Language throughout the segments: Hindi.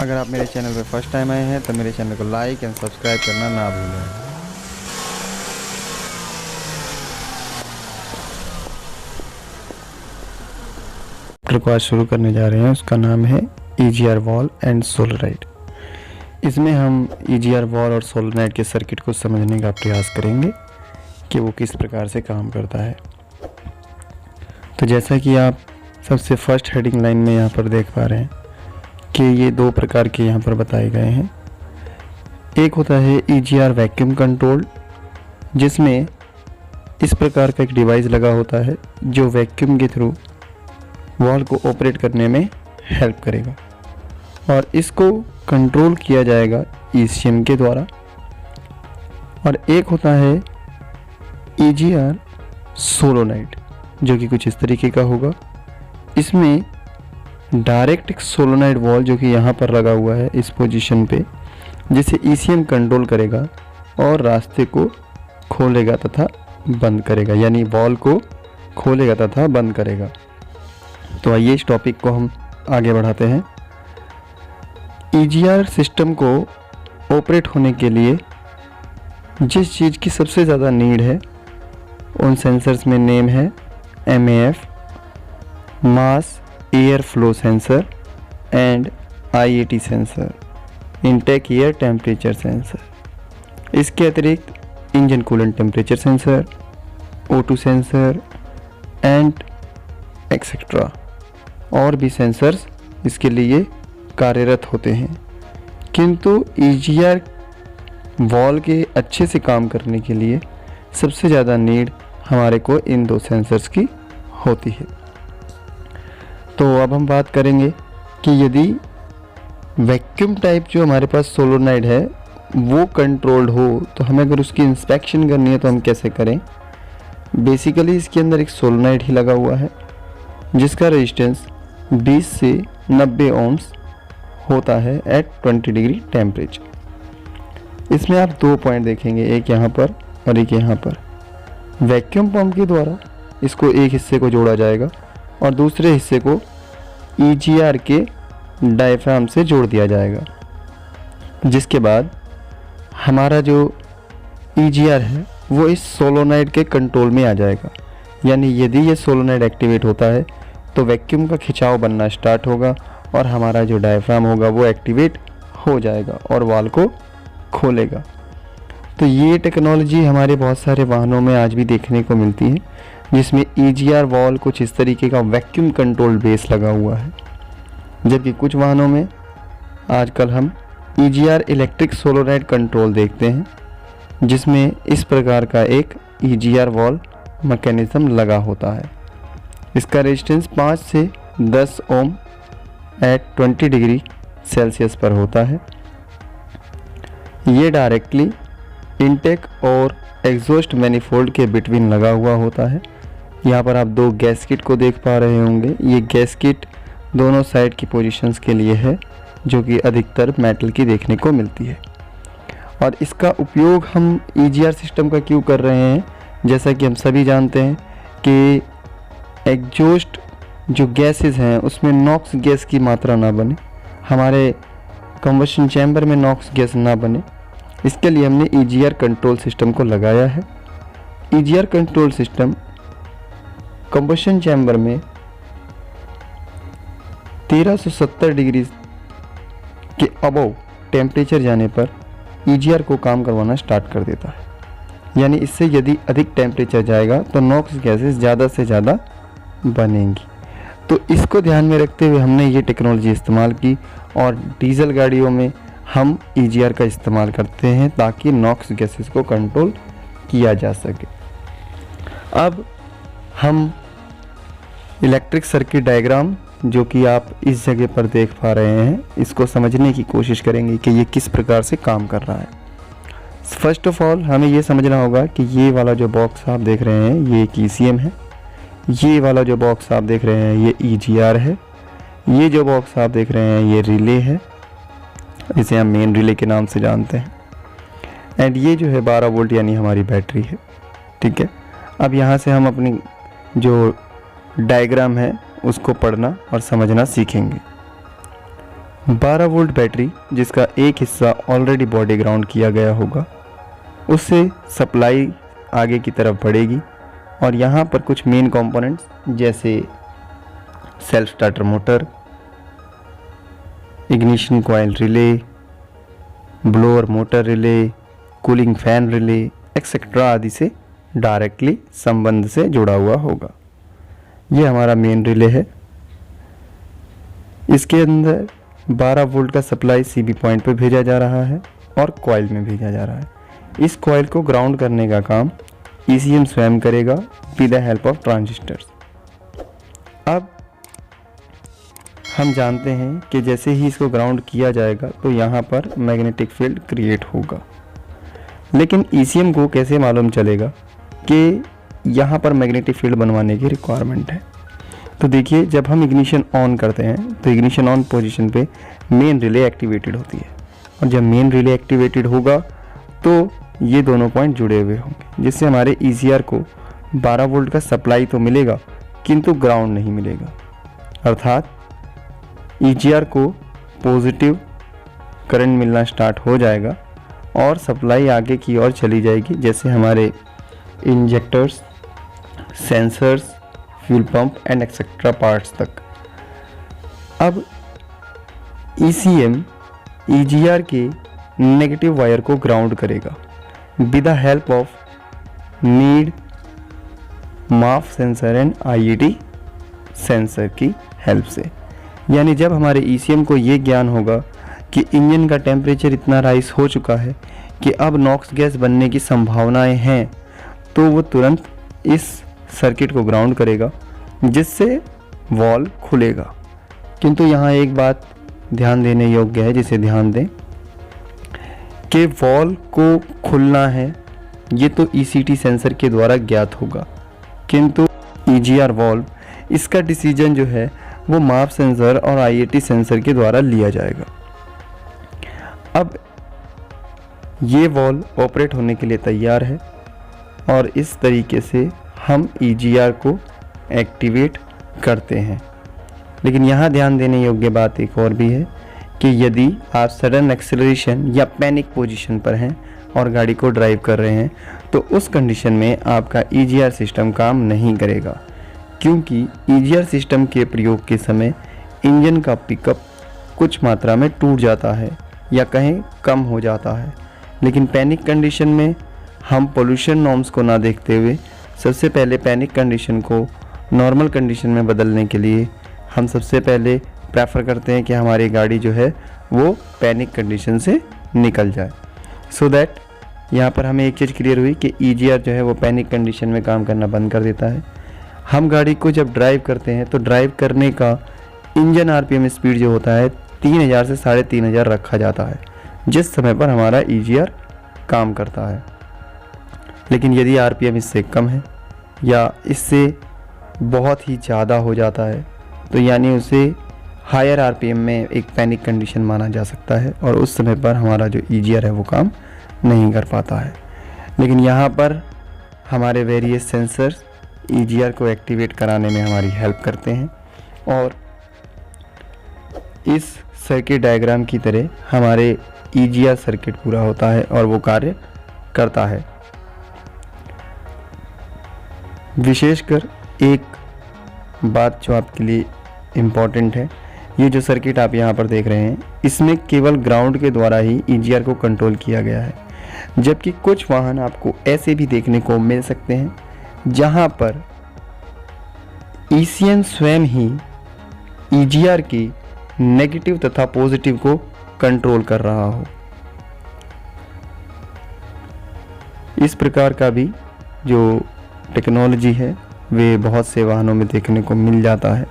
अगर आप मेरे चैनल पर फर्स्ट टाइम आए हैं तो मेरे चैनल को लाइक एंड सब्सक्राइब करना ना भूलें। चैप्टर को आज शुरू करने जा रहे हैं, उसका नाम है EGR वॉल एंड सोलेनॉइड। इसमें हम EGR वॉल और सोलेनॉइड के सर्किट को समझने का प्रयास करेंगे कि वो किस प्रकार से काम करता है। तो जैसा कि आप सबसे फर्स्ट हेडिंग लाइन में यहाँ पर देख पा रहे हैं कि ये दो प्रकार के यहाँ पर बताए गए हैं। एक होता है EGR वैक्यूम कंट्रोल, जिसमें इस प्रकार का एक डिवाइस लगा होता है जो वैक्यूम के थ्रू वॉल को ऑपरेट करने में हेल्प करेगा और इसको कंट्रोल किया जाएगा ECM के द्वारा। और एक होता है EGR सोलेनॉइड, जो कि कुछ इस तरीके का होगा। इसमें डायरेक्ट एक सोलेनॉइड वॉल जो कि यहाँ पर लगा हुआ है इस पोजीशन पे, जिसे ECM कंट्रोल करेगा और रास्ते को खोलेगा तथा बंद करेगा, यानी वॉल को खोलेगा तथा बंद करेगा। तो आइए इस टॉपिक को हम आगे बढ़ाते हैं। EGR सिस्टम को ऑपरेट होने के लिए जिस चीज़ की सबसे ज़्यादा नीड है उन सेंसर्स में नेम है MAF, mass air flow sensor and IAT sensor, intake air temperature sensor. इसके अतिरिक्त engine coolant temperature sensor, O2 sensor and etcetera और भी सेंसर्स इसके लिए कार्यरत होते हैं। किंतु EGR वॉल के अच्छे से काम करने के लिए सबसे ज़्यादा नीड हमारे को इन दो सेंसर्स की होती है। तो अब हम बात करेंगे कि यदि वैक्यूम टाइप जो हमारे पास सोलेनॉइड है वो कंट्रोल्ड हो तो हमें अगर उसकी इंस्पेक्शन करनी है तो हम कैसे करें। बेसिकली इसके अंदर एक सोलेनॉइड ही लगा हुआ है जिसका रेजिस्टेंस 20 से 90 ओम्स होता है एट 20 डिग्री टेम्परेचर। इसमें आप दो पॉइंट देखेंगे, एक यहाँ पर और एक यहाँ पर। वैक्यूम पंप के द्वारा इसको एक हिस्से को जोड़ा जाएगा और दूसरे हिस्से को EGR के डायफ्राम से जोड़ दिया जाएगा, जिसके बाद हमारा जो EGR है वो इस सोलेनॉइड के कंट्रोल में आ जाएगा। यानी यदि ये सोलेनॉइड एक्टिवेट होता है तो वैक्यूम का खिंचाव बनना स्टार्ट होगा और हमारा जो डायफ्राम होगा वो एक्टिवेट हो जाएगा और वाल्व को खोलेगा। तो ये टेक्नोलॉजी हमारे बहुत सारे वाहनों में आज भी देखने को मिलती है, जिसमें EGR वॉल कुछ इस तरीके का वैक्यूम कंट्रोल बेस लगा हुआ है, जबकि कुछ वाहनों में आजकल हम EGR इलेक्ट्रिक सोलेनॉइड कंट्रोल देखते हैं जिसमें इस प्रकार का एक EGR वॉल मैकेनिज्म लगा होता है। इसका रेजिस्टेंस 5 से 10 ओम एट 20 डिग्री सेल्सियस पर होता है। ये डायरेक्टली इनटेक और एग्जॉस्ट मैनिफोल्ड के बिटवीन लगा हुआ होता है। यहाँ पर आप दो गैसकिट को देख पा रहे होंगे। ये गैसकिट दोनों साइड की पोजीशंस के लिए है, जो कि अधिकतर मेटल की देखने को मिलती है। और इसका उपयोग हम EGR सिस्टम का क्यों कर रहे हैं, जैसा कि हम सभी जानते हैं कि एग्जॉस्ट जो गैसेस हैं उसमें नॉक्स गैस की मात्रा ना बने, हमारे कंबशन चैम्बर में नॉक्स गैस ना बने, इसके लिए हमने EGR कंट्रोल सिस्टम को लगाया है। EGR control system combustion chamber में 1370 डिग्री के अबव टेम्परेचर जाने पर EGR को काम करवाना स्टार्ट कर देता है। यानी इससे यदि अधिक टेम्परेचर जाएगा तो नॉक्स गैसेस ज़्यादा से ज़्यादा बनेंगी। तो इसको ध्यान में रखते हुए हमने ये टेक्नोलॉजी इस्तेमाल की और डीजल गाड़ियों में हम EGR का इस्तेमाल करते हैं ताकि नॉक्स गैसेस को कंट्रोल किया जा सके। अब हम इलेक्ट्रिक सर्किट डायग्राम जो कि आप इस जगह पर देख पा रहे हैं, इसको समझने की कोशिश करेंगे कि ये किस प्रकार से काम कर रहा है। फर्स्ट ऑफ ऑल हमें ये समझना होगा कि ये वाला जो बॉक्स आप देख रहे हैं ये एक ECM है, ये वाला जो बॉक्स आप देख रहे हैं ये EGR है, ये जो बॉक्स आप देख रहे हैं ये रिले है, इसे हम मेन रिले के नाम से जानते हैं, एंड ये जो है 12 वोल्ट यानी हमारी बैटरी है। ठीक है, अब यहाँ से हम अपनी जो डायग्राम है उसको पढ़ना और समझना सीखेंगे। 12 वोल्ट बैटरी जिसका एक हिस्सा ऑलरेडी बॉडी ग्राउंड किया गया होगा, उससे सप्लाई आगे की तरफ बढ़ेगी और यहाँ पर कुछ मेन कंपोनेंट्स जैसे self starter motor, ignition coil relay, blower motor relay, cooling fan relay etcetera आदि से डायरेक्टली संबंध से जुड़ा हुआ होगा। ये हमारा मेन रिले है। इसके अंदर 12 वोल्ट का सप्लाई सीबी पॉइंट पर भेजा जा रहा है और कॉइल में भेजा जा रहा है। इस कॉइल को ग्राउंड करने का काम ईसीएम स्वयं करेगा with the help of transistors. अब हम जानते हैं कि जैसे ही इसको ग्राउंड किया जाएगा तो यहाँ पर मैग्नेटिक फील्ड क्रिएट होगा, लेकिन ईसीएम को कैसे मालूम चलेगा कि यहाँ पर मैग्नेटिक फील्ड बनवाने की रिक्वायरमेंट है? तो देखिए, जब हम इग्निशन ऑन करते हैं तो इग्निशन ऑन पोजीशन पे मेन रिले एक्टिवेटेड होती है और जब मेन रिले एक्टिवेटेड होगा तो ये दोनों पॉइंट जुड़े हुए होंगे, जिससे हमारे ईसीआर को 12 वोल्ट का सप्लाई तो मिलेगा किंतु ग्राउंड नहीं मिलेगा। अर्थात ईजीआर को पॉजिटिव करंट मिलना स्टार्ट हो जाएगा और सप्लाई आगे की ओर चली जाएगी, जैसे हमारे injectors, sensors, fuel pump and etcetera parts तक। अब ईसीएम ईजीआर के नेगेटिव वायर को ग्राउंड करेगा with the help of need, माफ सेंसर एंड आईईटी सेंसर की हेल्प से। यानी जब हमारे ईसीएम को ये ज्ञान होगा कि इंजन का टेम्परेचर इतना राइज हो चुका है कि अब नॉक्स गैस बनने की संभावनाएं हैं, तो वो तुरंत इस सर्किट को ग्राउंड करेगा जिससे वॉल्व खुलेगा। किंतु यहाँ एक बात ध्यान देने योग्य है, जिसे ध्यान दें कि वॉल्व को खुलना है ये तो ईसीटी सेंसर के द्वारा ज्ञात होगा, किंतु ईजीआर वॉल्व इसका डिसीजन जो है वो माप सेंसर और आईईटी सेंसर के द्वारा लिया जाएगा। अब ये वॉल्व ऑपरेट होने के लिए तैयार है और इस तरीके से हम ईजीआर को एक्टिवेट करते हैं। लेकिन यहाँ ध्यान देने योग्य बात एक और भी है कि यदि आप सडन एक्सेलरेशन या पैनिक पोजीशन पर हैं और गाड़ी को ड्राइव कर रहे हैं तो उस कंडीशन में आपका ईजीआर सिस्टम काम नहीं करेगा, क्योंकि ईजीआर सिस्टम के प्रयोग के समय इंजन का पिकअप कुछ मात्रा में टूट जाता है या कहीं कम हो जाता है। लेकिन पैनिक कंडीशन में हम पोल्यूशन नॉर्म्स को ना देखते हुए सबसे पहले पैनिक कंडीशन को नॉर्मल कंडीशन में बदलने के लिए हम सबसे पहले प्रेफर करते हैं कि हमारी गाड़ी जो है वो पैनिक कंडीशन से निकल जाए। सो दैट यहाँ पर हमें एक चीज़ क्लियर हुई कि ईजीआर जो है वो पैनिक कंडीशन में काम करना बंद कर देता है। हम गाड़ी को जब ड्राइव करते हैं तो ड्राइव करने का इंजन आरपीएम स्पीड जो होता है 3000 से 3500 रखा जाता है, जिस समय पर हमारा ईजीआर काम करता है। लेकिन यदि आरपीएम इससे कम है या इससे बहुत ही ज़्यादा हो जाता है तो यानी उसे हायर आरपीएम में एक पैनिक कंडीशन माना जा सकता है और उस समय पर हमारा जो ईजीआर है वो काम नहीं कर पाता है। लेकिन यहाँ पर हमारे वेरियस सेंसर्स ईजीआर को एक्टिवेट कराने में हमारी हेल्प करते हैं और इस सर्किट डायग्राम की तरह हमारे ईजीआर सर्किट पूरा होता है और वो कार्य करता है। विशेषकर एक बात जो आपके लिए इम्पॉर्टेंट है, ये जो सर्किट आप यहाँ पर देख रहे हैं इसमें केवल ग्राउंड के द्वारा ही ईजीआर को कंट्रोल किया गया है, जबकि कुछ वाहन आपको ऐसे भी देखने को मिल सकते हैं जहाँ पर ईसीएम स्वयं ही ईजीआर की नेगेटिव तथा पॉजिटिव को कंट्रोल कर रहा हो। इस प्रकार का भी जो टेक्नोलॉजी है वे बहुत से वाहनों में देखने को मिल जाता है।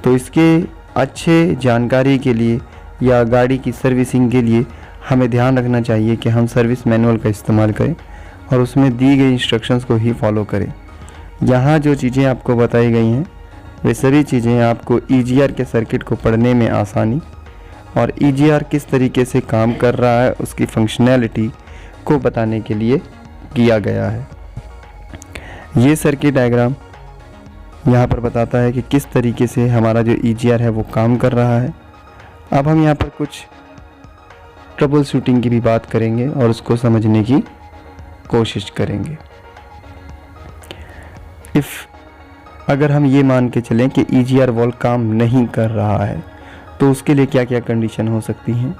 तो इसके अच्छे जानकारी के लिए या गाड़ी की सर्विसिंग के लिए हमें ध्यान रखना चाहिए कि हम सर्विस मैनुअल का इस्तेमाल करें और उसमें दी गई इंस्ट्रक्शंस को ही फॉलो करें। यहाँ जो चीज़ें आपको बताई गई हैं वे सभी चीज़ें आपको ईजीआर के सर्किट को पढ़ने में आसानी और ईजीआर किस तरीके से काम कर रहा है उसकी फंक्शनैलिटी को बताने के लिए किया गया है। ये सर्किट डायग्राम यहाँ पर बताता है कि किस तरीके से हमारा जो ईजीआर है वो काम कर रहा है अब हम यहाँ पर कुछ ट्रबल शूटिंग की भी बात करेंगे और उसको समझने की कोशिश करेंगे। अगर हम ये मान के चलें कि EGR वॉल्व काम नहीं कर रहा है तो उसके लिए क्या क्या कंडीशन हो सकती हैं।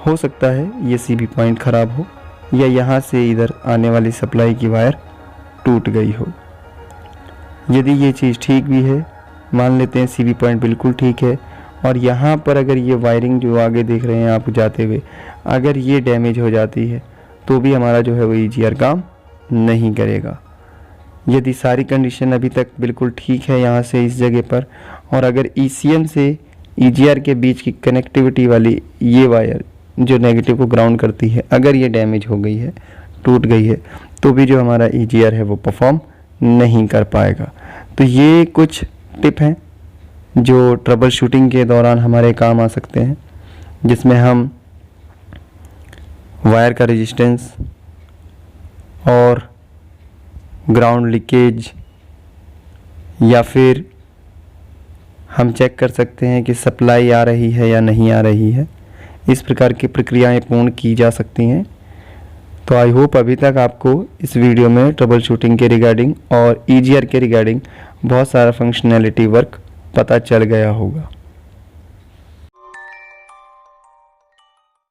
हो सकता है ये CB पॉइंट ख़राब हो या यहाँ से इधर आने वाली सप्लाई की वायर टूट गई हो। यदि ये चीज़ ठीक भी है, मान लेते हैं CB पॉइंट बिल्कुल ठीक है, और यहाँ पर अगर ये वायरिंग जो आगे देख रहे हैं आप जाते हुए, अगर ये डैमेज हो जाती है तो भी हमारा जो है वो EGR काम नहीं करेगा। यदि सारी कंडीशन अभी तक बिल्कुल ठीक है यहाँ से इस जगह पर, और अगर ECM से EGR के बीच की कनेक्टिविटी वाली ये वायर जो नेगेटिव को ग्राउंड करती है, अगर ये डैमेज हो गई है, टूट गई है, तो भी जो हमारा EGR है वो परफॉर्म नहीं कर पाएगा। तो ये कुछ टिप हैं जो ट्रबल शूटिंग के दौरान हमारे काम आ सकते हैं, जिसमें हम वायर का रेजिस्टेंस और ग्राउंड लीकेज, या फिर हम चेक कर सकते हैं कि सप्लाई आ रही है या नहीं आ रही है। इस प्रकार की प्रक्रियाएं पूर्ण की जा सकती हैं। तो आई होप अभी तक आपको इस वीडियो में ट्रबल शूटिंग के रिगार्डिंग और EGR के रिगार्डिंग बहुत सारा फंक्शनैलिटी वर्क पता चल गया होगा।